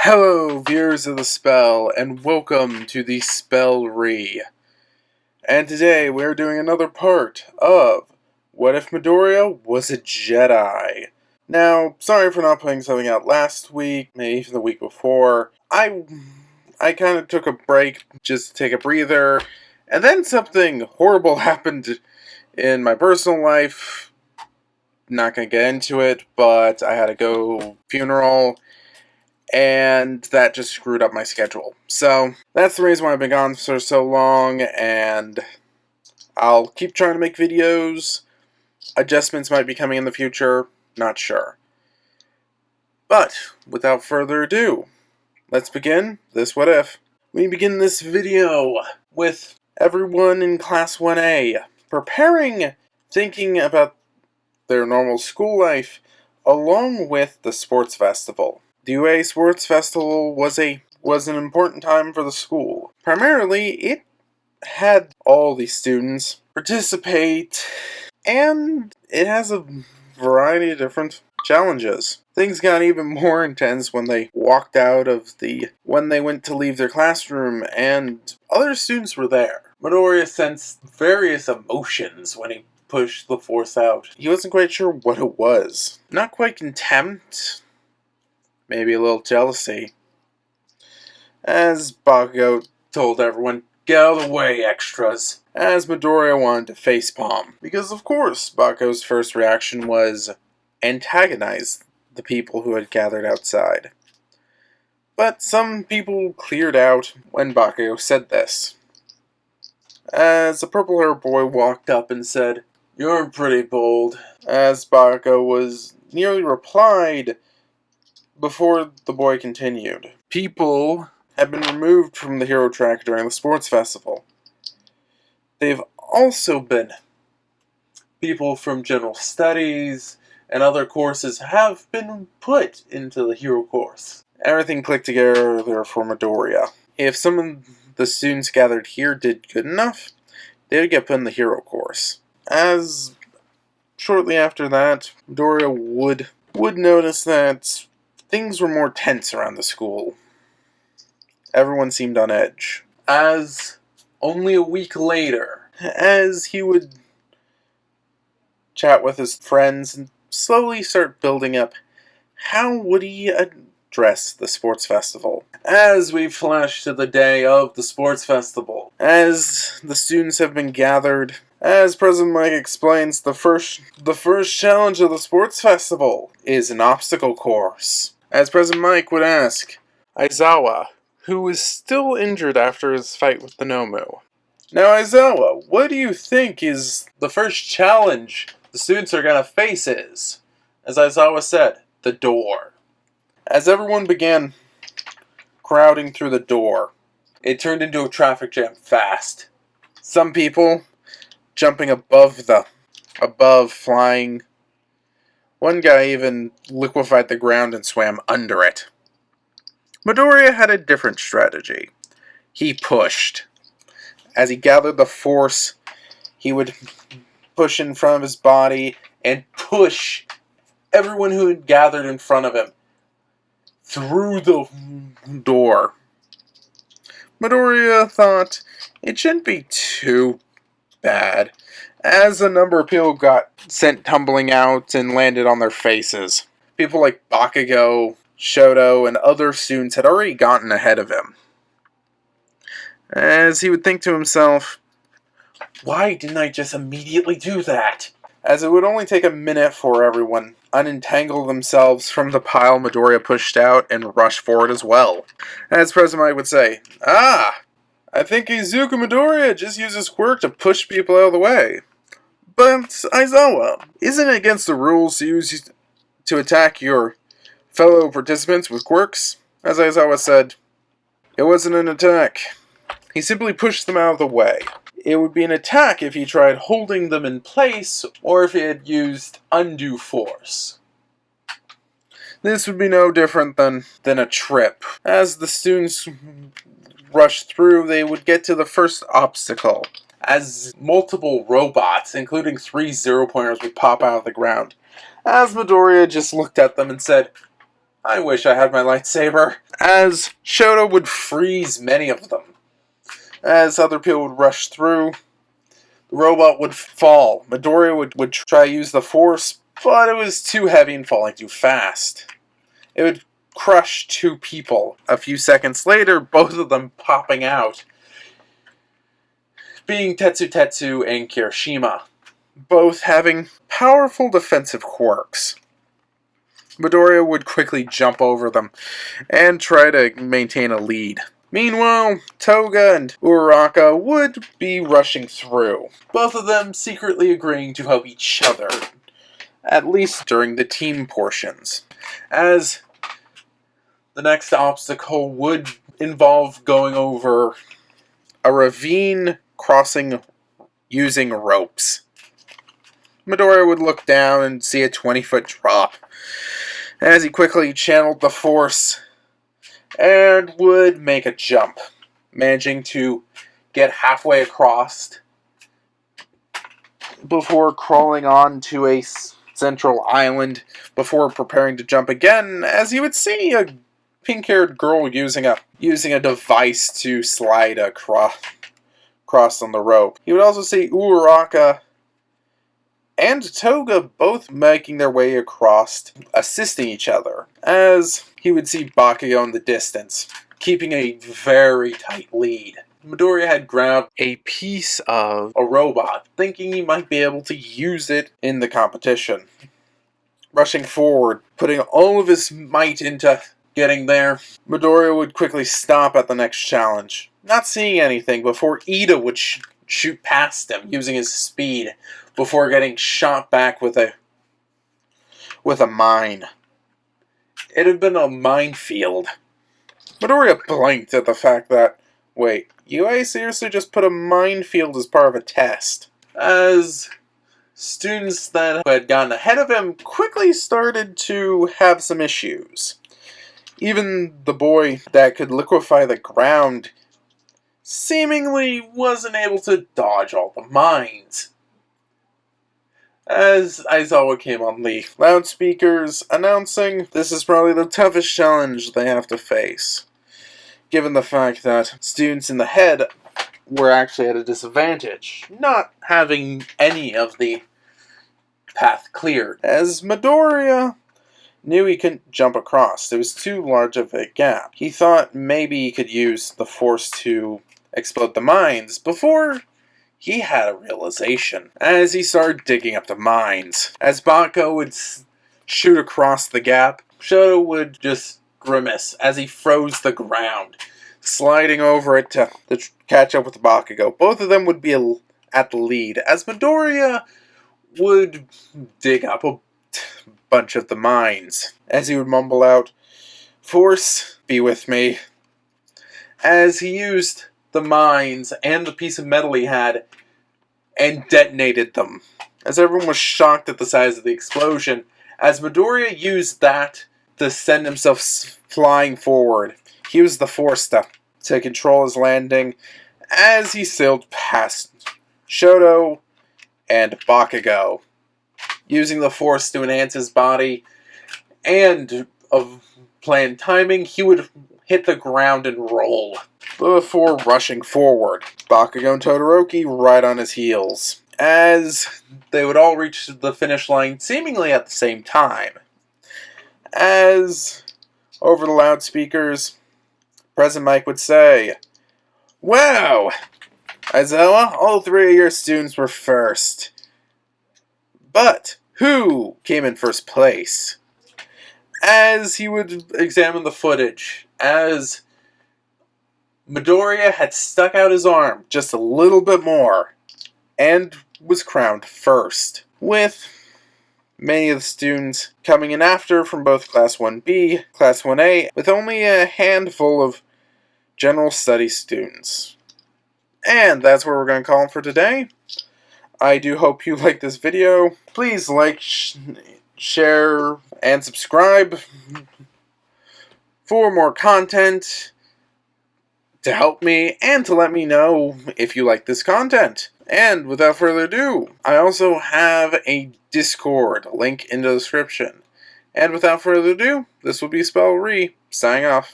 Hello, viewers of the spell, and welcome to the Spell Re. And today we're doing another part of What If Midoriya Was a Jedi? Now, sorry for not putting something out last week, maybe even the week before. I kind of took a break just to take a breather, and then something horrible happened in my personal life. Not gonna get into it, but I had to go funeral. And that just screwed up my schedule. So, that's the reason why I've been gone for so long, and I'll keep trying to make videos. Adjustments might be coming in the future, not sure. But, without further ado, let's begin this What If. We begin this video with everyone in Class 1A preparing, thinking about their normal school life, along with the sports festival. The UA Sports Festival was an important time for the school. Primarily, it had all the students participate, and it has a variety of different challenges. Things got even more intense when they went to leave their classroom, and other students were there. Midoriya sensed various emotions when he pushed the force out. He wasn't quite sure what it was. Not quite contempt. Maybe a little jealousy. As Bakugo told everyone, "Get out of the way, extras." As Midoriya wanted to facepalm. Because of course, Bakugo's first reaction was antagonize the people who had gathered outside. But some people cleared out when Bakugo said this. As a purple-haired boy walked up and said, "You're pretty bold." As Bakugo was nearly replied, before the boy continued. People have been removed from the hero track during the sports festival. They've also been people from general studies and other courses have been put into the hero course. Everything clicked together there for Midoriya. If some of the students gathered here did good enough, they would get put in the hero course. As shortly after that, Midoriya would notice that things were more tense around the school. Everyone seemed on edge. As only a week later, as he would chat with his friends and slowly start building up, how would he address the sports festival? As we flash to the day of the sports festival, as the students have been gathered, as President Mike explains, the first challenge of the sports festival is an obstacle course. As President Mike would ask Aizawa, who is still injured after his fight with the Nomu. "Now Aizawa, what do you think is the first challenge the students are going to face is?" As Aizawa said, "The door." As everyone began crowding through the door, it turned into a traffic jam fast. Some people jumping above, flying. One guy even liquefied the ground and swam under it. Midoriya had a different strategy. He pushed. As he gathered the force, he would push in front of his body and push everyone who had gathered in front of him through the door. Midoriya thought it shouldn't be too bad, as a number of people got sent tumbling out and landed on their faces. People like Bakugo, Shoto, and other students had already gotten ahead of him. As he would think to himself, "Why didn't I just immediately do that?" As it would only take a minute for everyone unentangle themselves from the pile Midoriya pushed out and rush forward as well. As President Mike would say, I think Izuku Midoriya just uses quirk to push people out of the way." But, Aizawa, isn't it against the rules to attack your fellow participants with quirks? As Aizawa said, it wasn't an attack. He simply pushed them out of the way. It would be an attack if he tried holding them in place, or if he had used undue force. This would be no different than a trip. As the students rushed through, they would get to the first obstacle. As multiple robots, including 3 zero-pointers, would pop out of the ground. As Midoriya just looked at them and said, I wish I had my lightsaber. As Shoto would freeze many of them. As other people would rush through, the robot would fall. Midoriya would try to use the Force, but it was too heavy and falling too fast. It would crush two people. A few seconds later, both of them popping out, being Tetsu and Kirishima, both having powerful defensive quirks. Midoriya would quickly jump over them and try to maintain a lead. Meanwhile, Toga and Uraraka would be rushing through, both of them secretly agreeing to help each other, at least during the team portions, as the next obstacle would involve going over a ravine crossing using ropes. Midoriya would look down and see a 20-foot drop, as he quickly channeled the Force and would make a jump, managing to get halfway across before crawling onto a central island before preparing to jump again, as he would see a pink-haired girl using a device to slide across on the rope. He would also see Uraraka and Toga both making their way across, assisting each other, as he would see Bakugo in the distance, keeping a very tight lead. Midoriya had grabbed a piece of a robot, thinking he might be able to use it in the competition. Rushing forward, putting all of his might into getting there, Midoriya would quickly stop at the next challenge, not seeing anything before Ida would shoot past him using his speed, before getting shot back with a mine. It had been a minefield. Midoriya blinked at the fact that, wait, UA seriously just put a minefield as part of a test? As students that had gotten ahead of him quickly started to have some issues. Even the boy that could liquefy the ground seemingly wasn't able to dodge all the mines. As Aizawa came on the loudspeakers, announcing this is probably the toughest challenge they have to face, given the fact that students in the head were actually at a disadvantage, not having any of the path cleared, as Midoriya knew he couldn't jump across. It was too large of a gap. He thought maybe he could use the Force to explode the mines before he had a realization, as he started digging up the mines. As Bakugo would shoot across the gap, Shoto would just grimace as he froze the ground, sliding over it to catch up with Bakugo. Both of them would be at the lead, as Midoriya would dig up a bunch of the mines, as he would mumble out, "Force, be with me," as he used the mines and the piece of metal he had and detonated them, as everyone was shocked at the size of the explosion, as Midoriya used that to send himself flying forward. He used the Force to control his landing as he sailed past Shoto and Bakugo, using the Force to enhance his body, and of planned timing, he would hit the ground and roll before rushing forward. Bakugo and Todoroki right on his heels, as they would all reach the finish line seemingly at the same time. As, over the loudspeakers, President Mike would say, "Wow! Aizawa, all three of your students were first. But who came in first place?" As he would examine the footage, as Midoriya had stuck out his arm just a little bit more and was crowned first, with many of the students coming in after from both Class 1B, Class 1A, with only a handful of general studies students. And that's where we're going to call it for today. I do hope you like this video. Please like, share, and subscribe for more content to help me and to let me know if you like this content. And without further ado, I also have a Discord link in the description. And without further ado, this will be Spell Re, signing off.